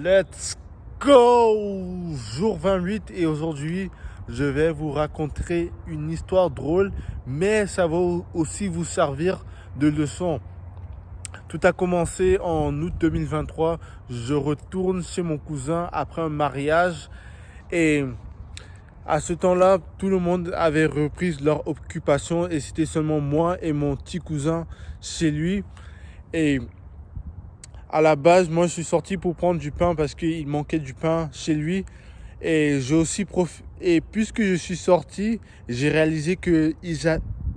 Let's go! Jour 28 et aujourd'hui, je vais vous raconter une histoire drôle, mais ça va aussi vous servir de leçon. Tout a commencé en août 2023. Je retourne chez mon cousin après un mariage et à ce temps-là, tout le monde avait repris leur occupation et c'était seulement moi et mon petit cousin chez lui. Et à la base, moi, je suis sorti pour prendre du pain parce qu'il manquait du pain chez lui. Et j'ai aussi Et puisque je suis sorti, j'ai réalisé que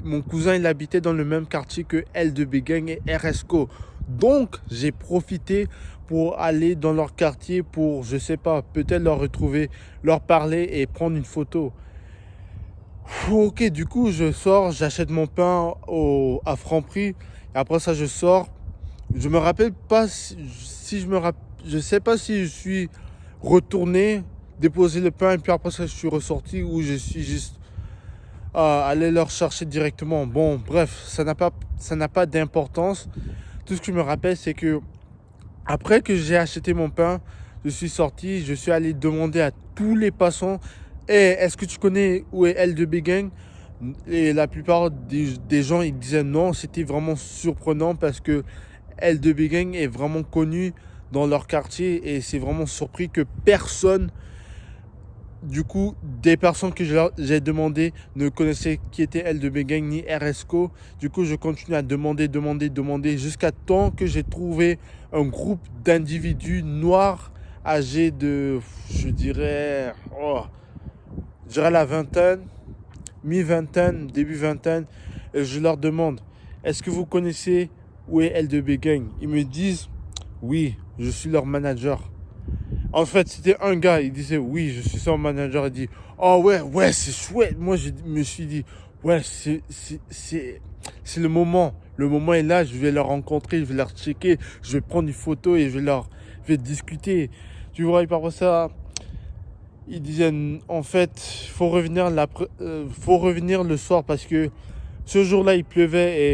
mon cousin, il habitait dans le même quartier que L2B Gang et RSCO. Donc, j'ai profité pour aller dans leur quartier pour, je sais pas, peut-être leur retrouver, leur parler et prendre une photo. Ok, du coup, je sors, j'achète mon pain à Franprix. Et après ça, je sors. Je me rappelle pas si je sais pas si je suis retourné déposer le pain et puis après ça je suis ressorti ou je suis juste allé leur chercher directement. Bon, bref, ça n'a pas d'importance. Tout ce que je me rappelle, c'est que après que j'ai acheté mon pain, je suis sorti, je suis allé demander à tous les passants, est-ce que tu connais où est L2B Gang? Et la plupart des gens ils disaient non. C'était vraiment surprenant parce que L2B Gang est vraiment connu dans leur quartier et c'est vraiment surpris que personne, du coup, des personnes que j'ai demandé ne connaissaient qui était L2B Gang ni RSCO. Du coup, je continue à demander jusqu'à temps que j'ai trouvé un groupe d'individus noirs âgés de, je dirais la vingtaine, mi-vingtaine, début vingtaine. Et je leur demande, est-ce que vous connaissez où est L2B Gang? Ils me disent, oui, je suis leur manager. En fait, c'était un gars, il disait, oui, je suis son manager. Il dit, oh ouais, c'est chouette. Moi, je me suis dit, ouais, c'est le moment. Le moment est là, je vais leur rencontrer, je vais leur checker, je vais prendre une photo et je vais discuter. Tu vois, il parle ça. Il disait, en fait, faut revenir le soir parce que ce jour-là, il pleuvait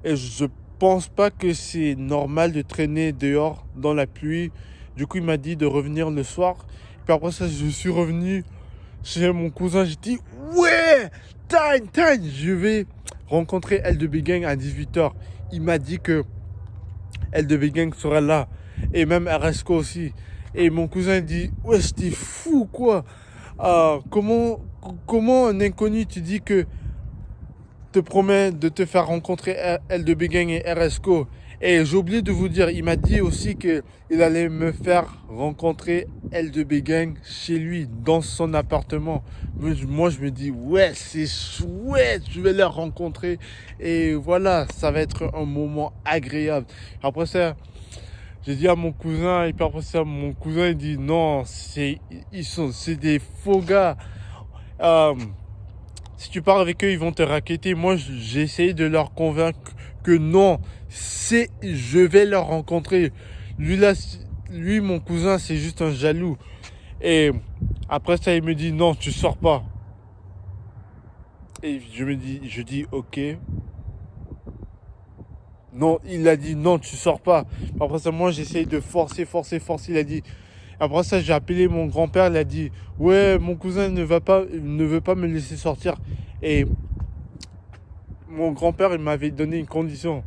et je pense pas que c'est normal de traîner dehors dans la pluie. Du coup, il m'a dit de revenir le soir. Puis après ça, je suis revenu chez mon cousin. J'ai dit, ouais, time, je vais rencontrer L2B Gang à 18h. Il m'a dit que L2B Gang sera là. Et même RSCO aussi. Et mon cousin dit, ouais, c'était fou, quoi. Comment un inconnu te dit que te promet de te faire rencontrer L2B Gang et RSCO. Et j'ai oublié de vous dire, il m'a dit aussi qu'il allait me faire rencontrer L2B Gang chez lui, dans son appartement. Moi, je me dis, ouais, c'est chouette, je vais les rencontrer. Et voilà, ça va être un moment agréable. Après ça, j'ai dit à mon cousin, et puis après ça, mon cousin, il dit, non, c'est des faux gars. Si tu pars avec eux, ils vont te racketter. Moi, j'ai essayé de leur convaincre que non, je vais leur rencontrer. Lui, mon cousin, c'est juste un jaloux. Et après ça, il me dit non, tu sors pas. Et je dis ok. Non, il a dit non, tu sors pas. Après ça, moi, j'essaye de forcer. Il a dit. Après ça, j'ai appelé mon grand-père. Il a dit ouais, mon cousin ne veut pas me laisser sortir. Et mon grand-père, il m'avait donné une condition.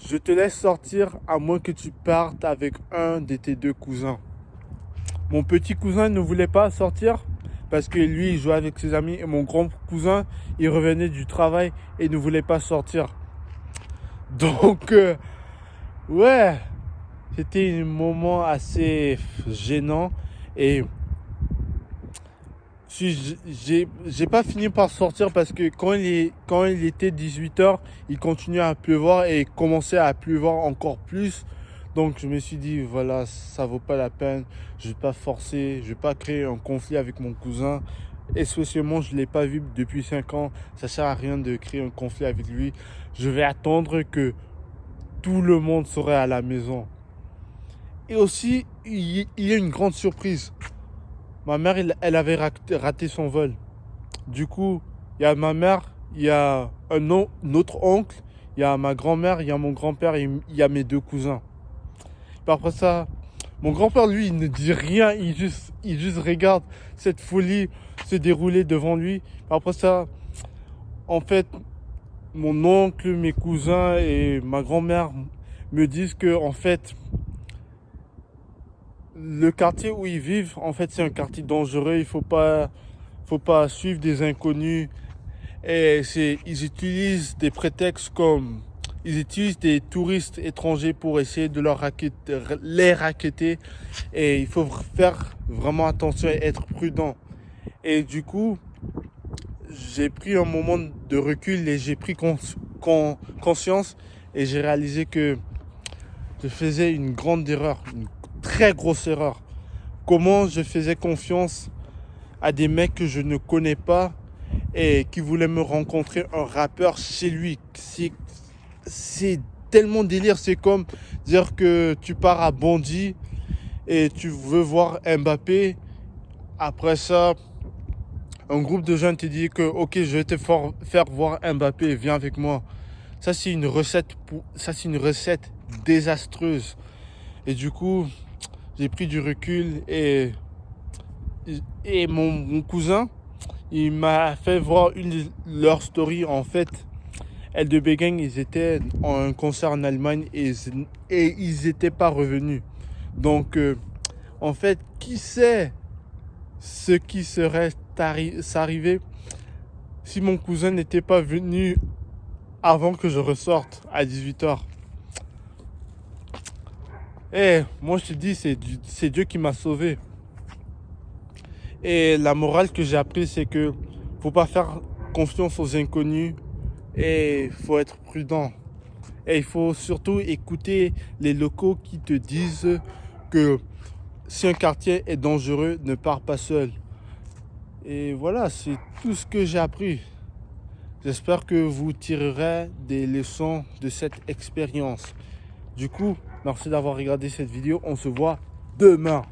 Je te laisse sortir à moins que tu partes avec un de tes deux cousins. Mon petit cousin ne voulait pas sortir parce que lui, il jouait avec ses amis. Et mon grand cousin, il revenait du travail et ne voulait pas sortir. Donc, ouais, c'était un moment assez gênant. Et j'ai pas fini par sortir parce que quand il était 18h, il continuait à pleuvoir et commençait à pleuvoir encore plus. Donc je me suis dit voilà, ça vaut pas la peine, je vais pas forcer, je vais pas créer un conflit avec mon cousin. Et spécialement, je l'ai pas vu depuis 5 ans, ça sert à rien de créer un conflit avec lui. Je vais attendre que tout le monde serait à la maison. Et aussi, il y a une grande surprise. Ma mère, elle avait raté son vol. Du coup, il y a ma mère, il y a notre oncle, il y a ma grand-mère, il y a mon grand-père et il y a mes deux cousins. Puis après ça, mon grand-père, lui, il ne dit rien. Il juste regarde cette folie se dérouler devant lui. Puis après ça, en fait, mon oncle, mes cousins et ma grand-mère me disent que, en fait, le quartier où ils vivent, en fait, c'est un quartier dangereux. Il faut pas suivre des inconnus. Et ils utilisent des prétextes comme ils utilisent des touristes étrangers pour essayer de les racketter. Et il faut faire vraiment attention et être prudent. Et du coup, j'ai pris un moment de recul et j'ai pris conscience et j'ai réalisé que je faisais une grande erreur, une très grosse erreur. Comment je faisais confiance à des mecs que je ne connais pas et qui voulaient me rencontrer un rappeur chez lui. C'est tellement délire. C'est comme dire que tu pars à Bondy et tu veux voir Mbappé. Après ça, un groupe de jeunes te dit que ok, je vais te faire voir Mbappé, viens avec moi. Ça c'est une recette désastreuse. Et du coup, j'ai pris du recul et mon cousin, il m'a fait voir leur story. En fait, L2Bgang, ils étaient en un concert en Allemagne et ils n'étaient pas revenus. Donc, en fait, qui sait ce qui serait arrivé si mon cousin n'était pas venu avant que je ressorte à 18h. Et moi, je te dis, c'est Dieu qui m'a sauvé. Et la morale que j'ai appris, c'est que faut pas faire confiance aux inconnus et faut être prudent. Et il faut surtout écouter les locaux qui te disent que si un quartier est dangereux, ne pars pas seul. Et voilà, c'est tout ce que j'ai appris. J'espère que vous tirerez des leçons de cette expérience. Du coup, merci d'avoir regardé cette vidéo. On se voit demain.